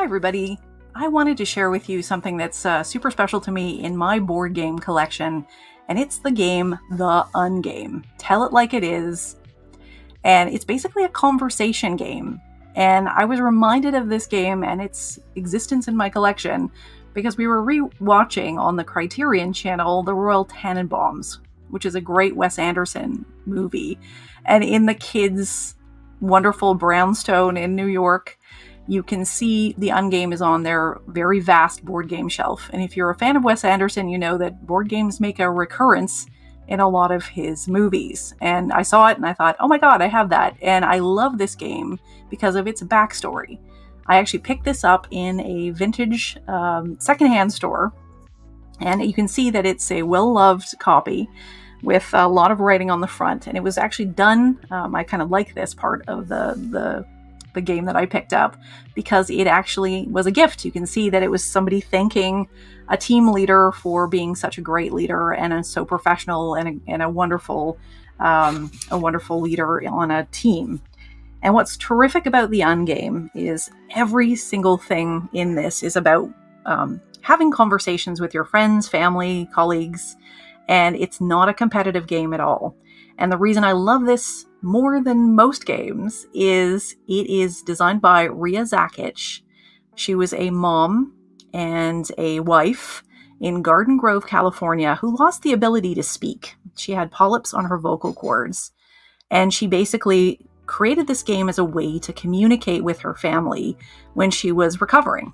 Hi everybody. I wanted to share with you something that's super special to me in my board game collection, and it's the game The Ungame. Tell it like it is. And it's basically a conversation game. And I was reminded of this game and its existence in my collection because we were re-watching on the Criterion channel The Royal Tenenbaums, which is a great Wes Anderson movie. And in the kids' wonderful brownstone in New York, you can see the Ungame is on their very vast board game shelf. And if you're a fan of Wes Anderson, you know that board games make a recurrence in a lot of his movies. And I saw it and I thought, oh my God, I have that. And I love this game because of its backstory. I actually picked this up in a vintage secondhand store. And you can see that it's a well-loved copy with a lot of writing on the front. And it was actually done, I kind of like this part of the game that I picked up because it actually was a gift. You can see that it was somebody thanking a team leader for being such a great leader and so professional and a wonderful leader on a team. And what's terrific about the Ungame is every single thing in this is about having conversations with your friends, family, colleagues, and it's not a competitive game at all. And the reason I love this more than most games is it is designed by Rhea Zakich. She was a mom and a wife in Garden Grove, California, who lost the ability to speak. She had polyps on her vocal cords, and she basically created this game as a way to communicate with her family when she was recovering.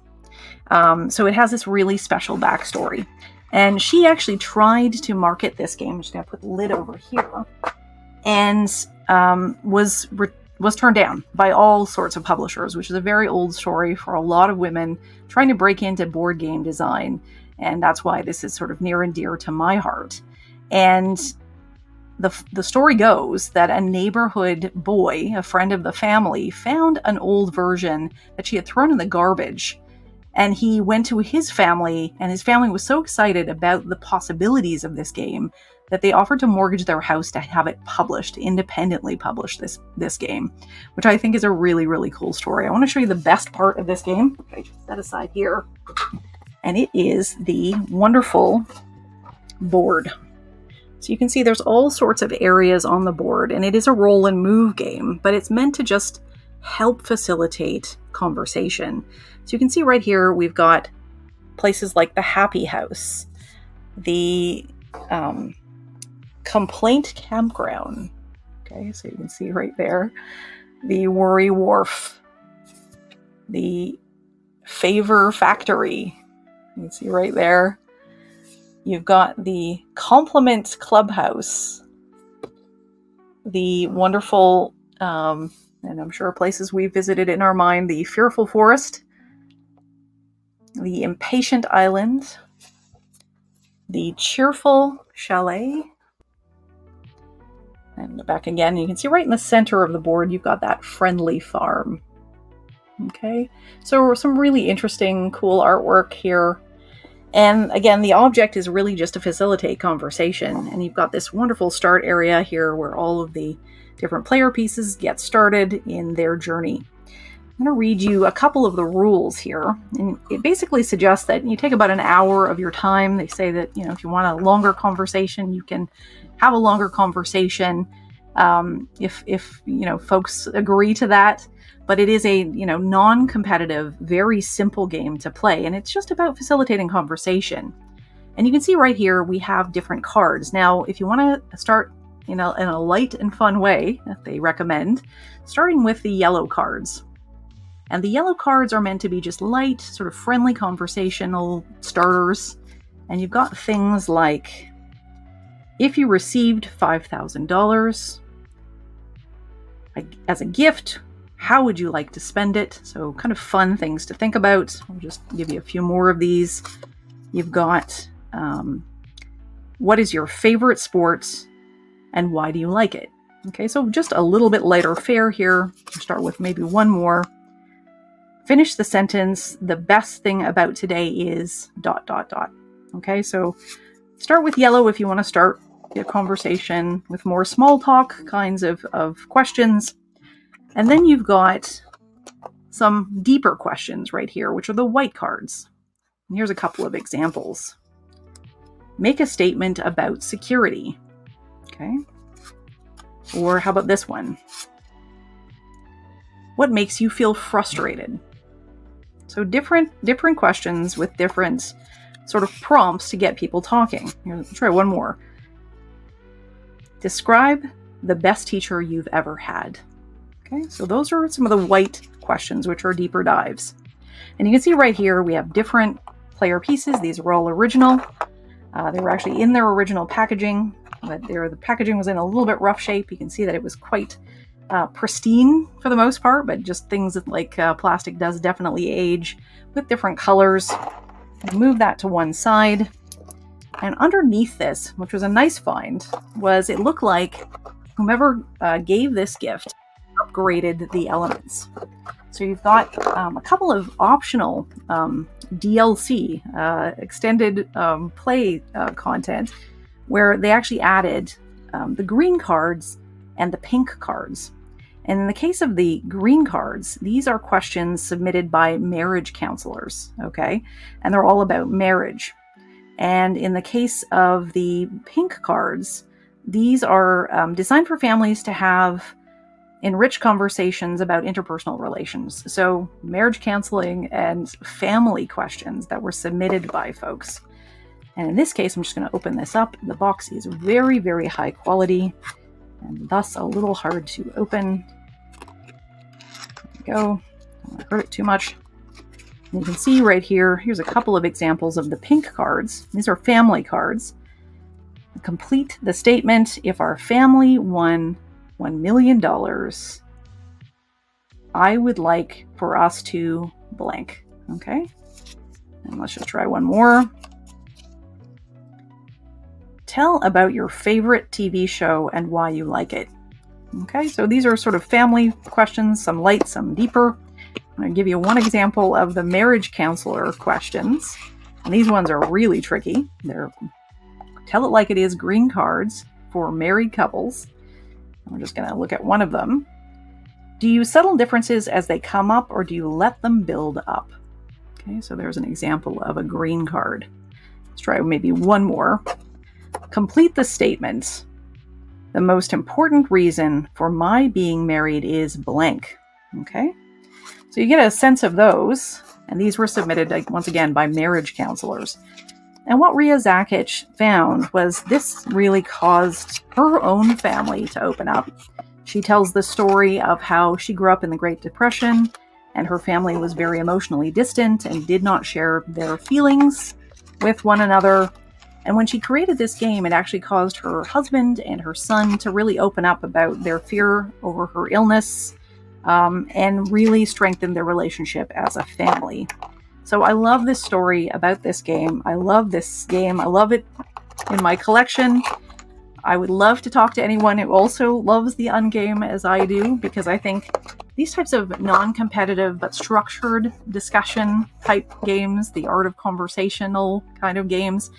So it has this really special backstory. And she actually tried to market this game. I'm just going to put the lid over here. And was turned down by all sorts of publishers, which is a very old story for a lot of women trying to break into board game design. And that's why this is sort of near and dear to my heart. And the story goes that a neighborhood boy, a friend of the family, found an old version that she had thrown in the garbage. And he went to his family, and his family was so excited about the possibilities of this game that they offered to mortgage their house to have it published, independently published, this game, which I think is a really, really cool story. I want to show you the best part of this game, which I just set aside here. And it is the wonderful board. So you can see there's all sorts of areas on the board, and it is a roll and move game, but it's meant to just help facilitate conversation. So you can see right here, we've got places like the Happy House, the Complaint Campground. Okay, so you can see right there, the Worry Wharf, the Favor Factory. You can see right there. You've got the Compliment Clubhouse, the wonderful, and I'm sure places we visited in our mind, the Fearful Forest, the Impatient Island, the Cheerful Chalet, and back again, you can see right in the center of the board, you've got that Friendly Farm. Okay, so some really interesting, cool artwork here. And again, the object is really just to facilitate conversation. And you've got this wonderful start area here where all of the different player pieces get started in their journey. I'm going to read you a couple of the rules here. And it basically suggests that you take about an hour of your time. They say that, if you want a longer conversation, you can have a longer conversation if folks agree to that. But it is a, non-competitive, very simple game to play. And it's just about facilitating conversation. And you can see right here, we have different cards. Now, if you want to start in a light and fun way, that they recommend, starting with the yellow cards. And the yellow cards are meant to be just light, sort of friendly conversational starters. And you've got things like, if you received $5,000 as a gift, how would you like to spend it? So kind of fun things to think about. I'll just give you a few more of these. You've got, what is your favorite sport and why do you like it? Okay, so just a little bit lighter fare here. I'll start with maybe one more. Finish the sentence, the best thing about today is ... Okay, so start with yellow if you want to start a conversation with more small talk kinds of questions. And then you've got some deeper questions right here, which are the white cards. And here's a couple of examples. Make a statement about security. Okay. Or how about this one? What makes you feel frustrated? So different questions with different sort of prompts to get people talking. Here, let's try one more. Describe the best teacher you've ever had. Okay, so those are some of the white questions, which are deeper dives. And you can see right here, we have different player pieces. These are all original. They were actually in their original packaging, but the packaging was in a little bit rough shape. You can see that it was quite pristine for the most part, but just things that, like plastic does definitely age with different colors. Move that to one side. And underneath this, which was a nice find, was it looked like whomever gave this gift upgraded the elements. So you've got a couple of optional DLC, extended play content, where they actually added the green cards and the pink cards. And in the case of the green cards, these are questions submitted by marriage counselors, okay? And they're all about marriage. And in the case of the pink cards, these are designed for families to have enriched conversations about interpersonal relations. So marriage counseling and family questions that were submitted by folks. And in this case, I'm just going to open this up. The box is very, very high quality and thus a little hard to open. There we go. Don't want to hurt it too much. And you can see right here, here's a couple of examples of the pink cards. These are family cards. Complete the statement. If our family won $1 million, I would like for us to blank. Okay. And let's just try one more. Tell about your favorite TV show and why you like it. Okay, so these are sort of family questions, some light, some deeper. I'm going to give you one example of the marriage counselor questions. And these ones are really tricky. They're tell it like it is green cards for married couples. We're just going to look at one of them. Do you settle differences as they come up, or do you let them build up? Okay, so there's an example of a green card. Let's try maybe one more. Complete the statement. The most important reason for my being married is blank. Okay, so you get a sense of those, and these were submitted, once again, by marriage counselors. And what Rhea Zakich found was this really caused her own family to open up. She tells the story of how she grew up in the Great Depression, and her family was very emotionally distant and did not share their feelings with one another. And when she created this game, it actually caused her husband and her son to really open up about their fear over her illness, and really strengthen their relationship as a family. So I love this story about this game. I love this game. I love it in my collection. I would love to talk to anyone who also loves the Ungame as I do, because I think these types of non-competitive but structured discussion type games, the art of conversational kind of games,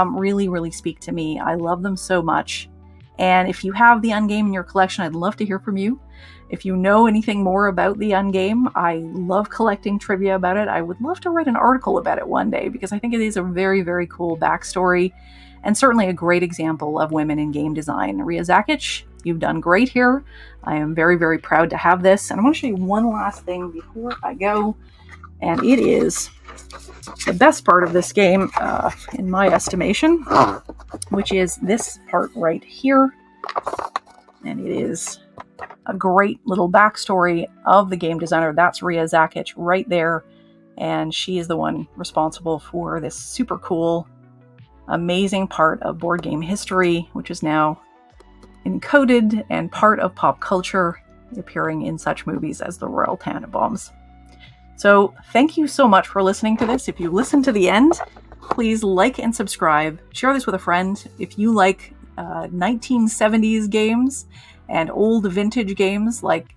really, really speak to me. I love them so much. And if you have the Ungame in your collection, I'd love to hear from you. If you know anything more about the Ungame, I love collecting trivia about it. I would love to write an article about it one day, because I think it is a very, very cool backstory and certainly a great example of women in game design. Rhea Zakich, you've done great here. I am very, very proud to have this. And I want to show you one last thing before I go. And it is the best part of this game, in my estimation, which is this part right here. And it is a great little backstory of the game designer. That's Rhea Zakich right there. And she is the one responsible for this super cool, amazing part of board game history, which is now encoded and part of pop culture, appearing in such movies as the Royal Tenenbaums. So thank you so much for listening to this. If you listened to the end, please like and subscribe. Share this with a friend. If you like 1970s games and old vintage games like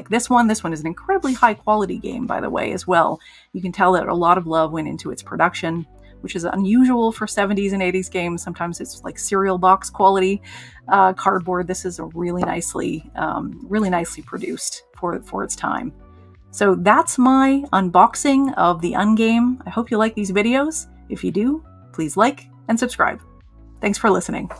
this one. This one is an incredibly high quality game, by the way, as well. You can tell that a lot of love went into its production, which is unusual for 70s and 80s games. Sometimes it's like cereal box quality cardboard. This is a really nicely produced for its time. So that's my unboxing of the Ungame. I hope you like these videos. If you do, please like and subscribe. Thanks for listening.